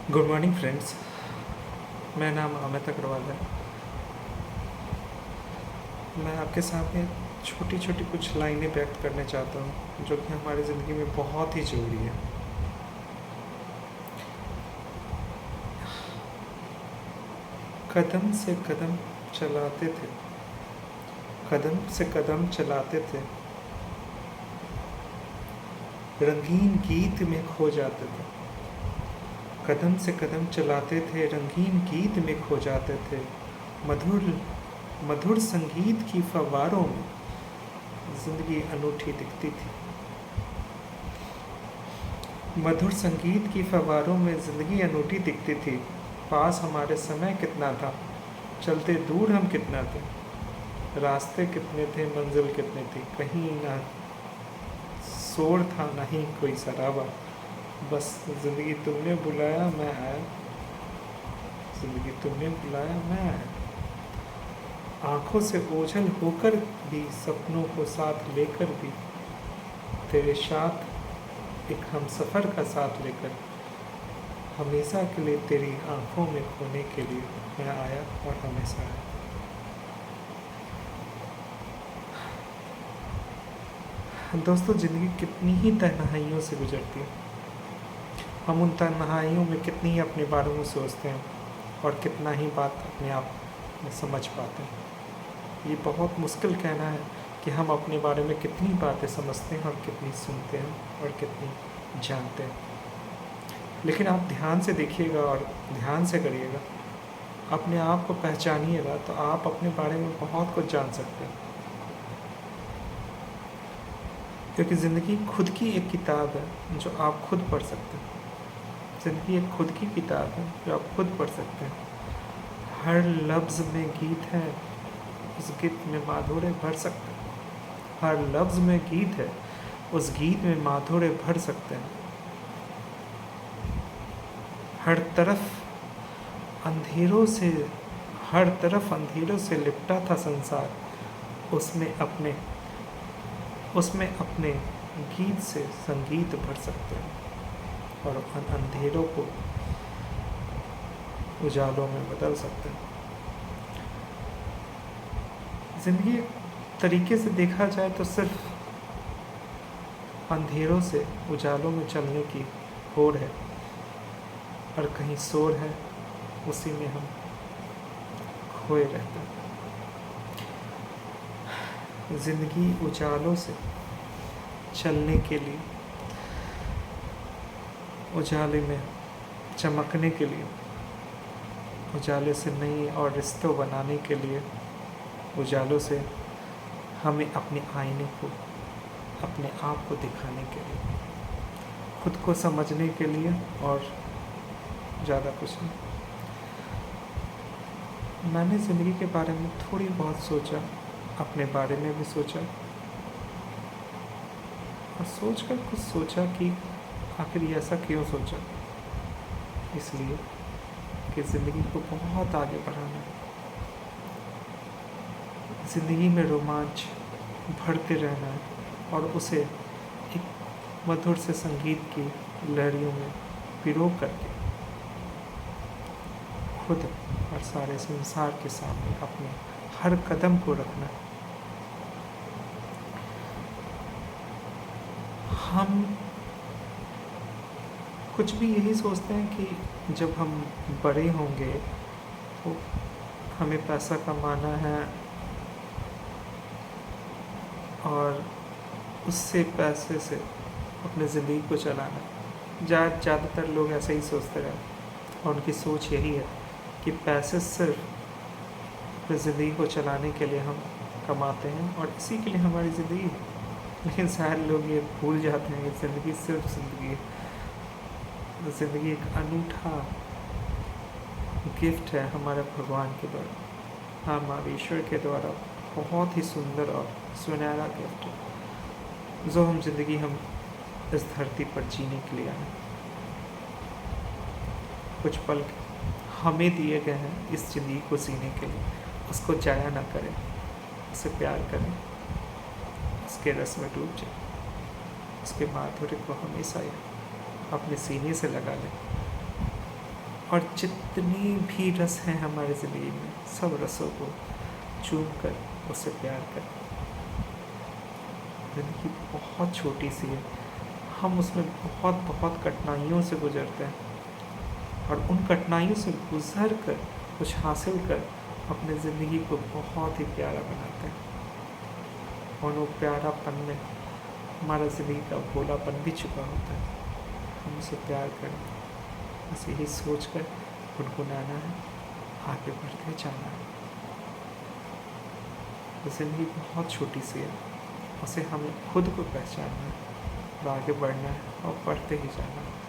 Good morning friends. मेरा नाम अमित अग्रवाल है। मैं आपके सामने छोटी छोटी कुछ लाइनें व्यक्त करना चाहता हूँ जो कि हमारी ज़िंदगी में बहुत ही ज़रूरी है। कदम से कदम चलाते थे, कदम से कदम चलाते थे, रंगीन गीत में खो जाते थे। कदम से कदम चलाते थे, रंगीन गीत में खो जाते थे। मधुर मधुर संगीत की फव्वारों में ज़िंदगी अनूठी दिखती थी। मधुर संगीत की फव्वारों में ज़िंदगी अनूठी दिखती थी। पास हमारे समय कितना था, चलते दूर हम कितना थे। रास्ते कितने थे, मंजिल कितनी थी। कहीं ना शोर था, ना ही कोई शराबा। बस ज़िंदगी तुमने बुलाया मैं आया, ज़िंदगी तुमने बुलाया मैं आया। आँखों से ओझल होकर भी, सपनों को साथ लेकर भी, तेरे साथ एक हम सफ़र का साथ लेकर, हमेशा के लिए तेरी आँखों में खोने के लिए मैं आया और हमेशा आया। दोस्तों, ज़िंदगी कितनी ही तन्हाइयों से गुजरती है। हम उन तन्हाइयों में कितनी ही अपने बारे में सोचते हैं और कितना ही बात अपने आप में समझ पाते हैं। ये बहुत मुश्किल कहना है कि हम अपने बारे में कितनी बातें समझते हैं और कितनी सुनते हैं और कितनी जानते हैं। लेकिन आप ध्यान से देखिएगा और ध्यान से करिएगा, अपने आप को पहचानिएगा तो आप अपने बारे में बहुत कुछ जान सकते हैं। क्योंकि ज़िंदगी खुद की एक किताब है जो आप खुद पढ़ सकते हैं। ज़िंदगी एक खुद की किताब है जो आप खुद पढ़ सकते हैं। हर लफ्ज़ में गीत है, उस गीत में माधुर्य भर सकते हैं। हर लफ्ज़ में गीत है, उस गीत में माधुर्य भर सकते हैं। हर तरफ अंधेरों से हर तरफ अंधेरों से लिपटा था संसार, उसमें अपने गीत से संगीत भर सकते हैं और उन अंधेरों को उजालों में बदल सकते हैं। ज़िंदगी एक तरीके से देखा जाए तो सिर्फ अंधेरों से उजालों में चलने की होड़ है, और कहीं शोर है, उसी में हम खोए रहते हैं। ज़िंदगी उजालों से चलने के लिए, उजाले में चमकने के लिए, उजाले से नई और रिश्तों बनाने के लिए, उजालों से हमें अपने आईने को, अपने आप को दिखाने के लिए, खुद को समझने के लिए और ज़्यादा कुछ नहीं। मैंने ज़िंदगी के बारे में थोड़ी बहुत सोचा, अपने बारे में भी सोचा और सोचकर कुछ सोचा कि आखिर ये ऐसा क्यों सोचा। इसलिए कि ज़िंदगी को बहुत आगे बढ़ाना है। ज़िंदगी में रोमांच भरते रहना है और उसे एक मधुर से संगीत की लहरियों में पिरो करके खुद और सारे संसार के सामने अपने हर कदम को रखना है। हम कुछ भी यही सोचते हैं कि जब हम बड़े होंगे तो हमें पैसा कमाना है और उससे पैसे से अपनी ज़िंदगी को चलाना है। ज़्यादातर लोग ऐसे ही सोचते रहे और उनकी सोच यही है कि पैसे सिर्फ अपनी ज़िंदगी को चलाने के लिए हम कमाते हैं और इसी के लिए हमारी ज़िंदगी है। लेकिन शायद लोग ये भूल जाते हैं कि ज़िंदगी सिर्फ ज़िंदगी है। ज़िंदगी एक अनूठा गिफ्ट है हमारे भगवान के द्वारा, हमारे ईश्वर के द्वारा बहुत ही सुंदर और सुनहरा गिफ्ट है जो हम इस धरती पर जीने के लिए आए। कुछ पल हमें दिए गए हैं इस ज़िंदगी को जीने के लिए, उसको जाया ना करें, उसे प्यार करें, उसके रस में डूब जाए, उसके माधुर्य को हमेशा अपने सीने से लगा लें और जितनी भी रस हैं हमारी ज़िंदगी में, सब रसों को चूम कर उससे प्यार करें। ज़िंदगी बहुत छोटी सी है, हम उसमें बहुत बहुत कठिनाइयों से गुजरते हैं, और उन कठिनाइयों से गुजर कर कुछ हासिल कर अपने ज़िंदगी को बहुत ही प्यारा बनाते हैं। और वो प्यारापन में हमारा ज़िंदगी का भोलापन भी छुपा होता है। हम उसे प्यार करें, बस यही सोच कर गुनगुनाना है, आगे बढ़ते जाना है। ज़िंदगी बहुत छोटी सी है, उसे हमें खुद को पहचानना है और आगे बढ़ना है और बढ़ते ही जाना है।